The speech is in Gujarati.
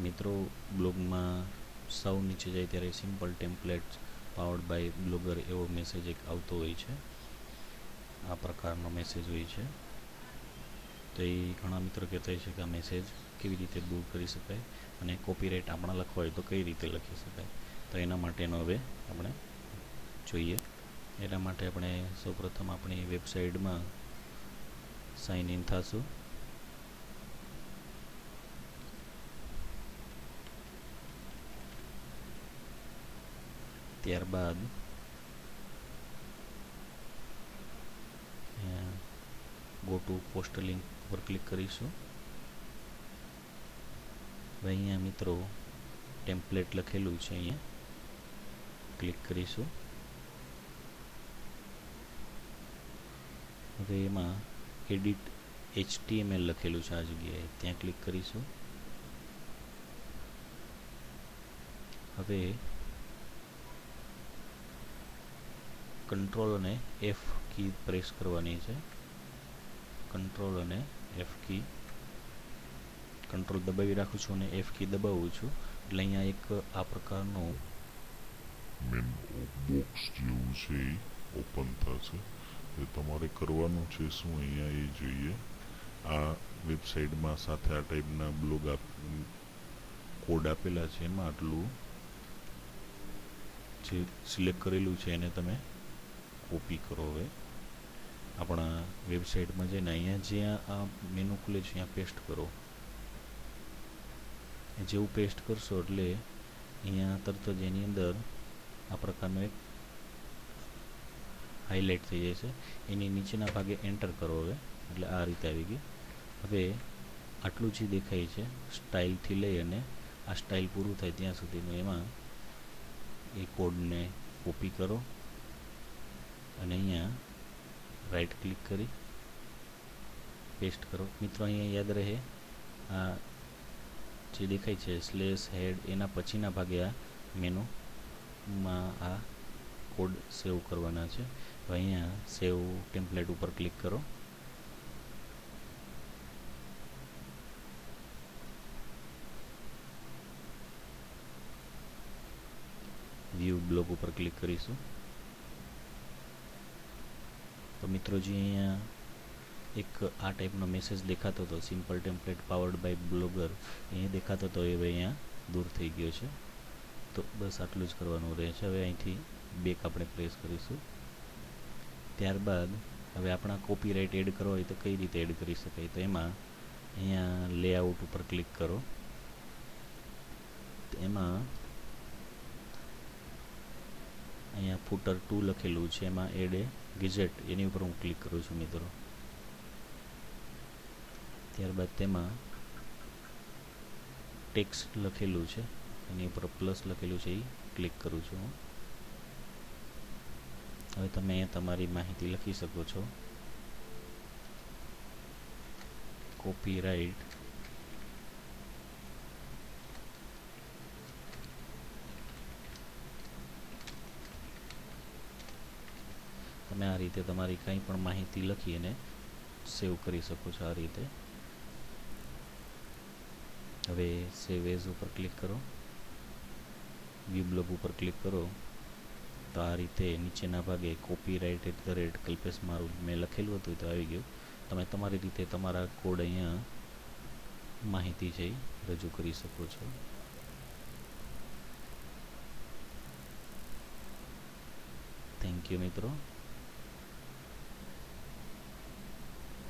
મિત્રો બ્લોગમાં સૌ નીચે જાય ત્યારે simple templates powered by blogger એવો મેસેજ એક આવતો હોય છે. આ પ્રકારનો મેસેજ હોય છે. તો એ ઘણા મિત્રો કહેતા હોય છે કે આ મેસેજ કેવી રીતે દૂર કરી શકાય અને કોપીરાઇટ આપણા લખવા હોય તો કઈ રીતે લખી શકાય. તો એના માટેનો હવે આપણે જોઈએ. એના માટે આપણે સૌપ્રથમ આપણી વેબસાઇટમાં સાઇન ઇન થશું. ત્યારબાદ ગો ટુ પોસ્ટ લિંક પર ક્લિક કરીશું. હવે અહીંયા મિત્રો ટેમ્પલેટ લખેલું છે, અહીંયા ક્લિક કરીશું. હવે એમાં એડિટ HTML લખેલું છે, આ જગ્યાએ ત્યાં ક્લિક કરીશું. હવે કંટ્રોલ અને F કી પ્રેસ કરવાની છે. કંટ્રોલ અને F કી, કંટ્રોલ દબાવી રાખું છું અને F કી દબાવું છું એટલે અહીંયા એક આ પ્રકારનું બોક્સ જેવું છે એ ઓપન થશે. એ તમારે કરવાનું છે શું અહીંયા એ જોઈએ. આ વેબસાઇટમાં સાથે આ ટાઈપના બ્લોગ કોડ આપેલા છે, એમાં આટલું જે સિલેક્ટ કરેલું છે એને તમે કોપી કરો. હવે આપણા વેબસાઇટમાં જઈને અહીંયા જ્યાં આ મેનુ ખુલે છે ત્યાં પેસ્ટ કરો. જેવું પેસ્ટ કરશો એટલે અહીંયા તરત જ એની અંદર આ પ્રકારનું એક હાઇલાઇટ થઈ જાય છે. એની નીચેના ભાગે એન્ટર કરો હવે, એટલે આ રીતે આવી ગઈ. હવે આટલું જે દેખાય છે સ્ટાઇલથી લઈ અને આ સ્ટાઇલ પૂરું થાય ત્યાં સુધીનું એમાં એ કોડને કોપી કરો અને અહીંયા રાઈટ ક્લિક કરી પેસ્ટ કરો. મિત્રો અહીંયા યાદ રહે આ જે દેખાય છે સ્લેશ હેડ એના પછીના ભાગે આ મેનુમાં આ કોડ સેવ કરવાના છે. તો અહીંયા સેવ ટેમ્પલેટ ઉપર ક્લિક કરો. વ્યૂ બ્લોગ ઉપર ક્લિક કરીશું. તો મિત્રો જે અહીંયા એક આ ટાઈપનો મેસેજ દેખાતો હતો simple template powered by blogger, અહીંયા દેખાતો હતો એ હવે અહીંયા દૂર થઈ ગયો છે. તો બસ આટલું જ કરવાનું રહે છે. હવે અહીંથી બેક આપણે પ્રેસ કરીશું. ત્યારબાદ હવે આપણા કોપીરાઇટ એડ કરવા હોય તો કઈ રીતે એડ કરી શકાય. તો એમાં અહીંયા લેઆઉટ ઉપર ક્લિક કરો. એમાં અહીંયા ફૂટર 2 લખેલું છે, એમાં એડ એ ગેજેટ એની ઉપર હું ક્લિક કરું છું મિત્રો. ત્યારબાદ તેમાં ટેક્સ્ટ લખેલું છે એની ઉપર પ્લસ લખેલું છે એ ક્લિક કરું છું હું. હવે તમે અહીંયા તમારી માહિતી લખી શકો છો. કોપીરાઇટ તમે આ રીતે તમારી કંઈ પણ માહિતી લખી અને સેવ કરી શકો છો આ રીતે. હવે સેવ એઝ ઉપર ક્લિક કરો, વ્યૂ બ્લોગ ઉપર ક્લિક કરો. તો આ રીતે નીચેના ભાગે copyright@ કલ્પેશ મારું મેં લખેલું હતું તો આવી ગયું. તમે તમારી રીતે તમારા કોડ અહીંયા માહિતી છે રજૂ કરી શકો છો. થેન્ક યુ મિત્રો.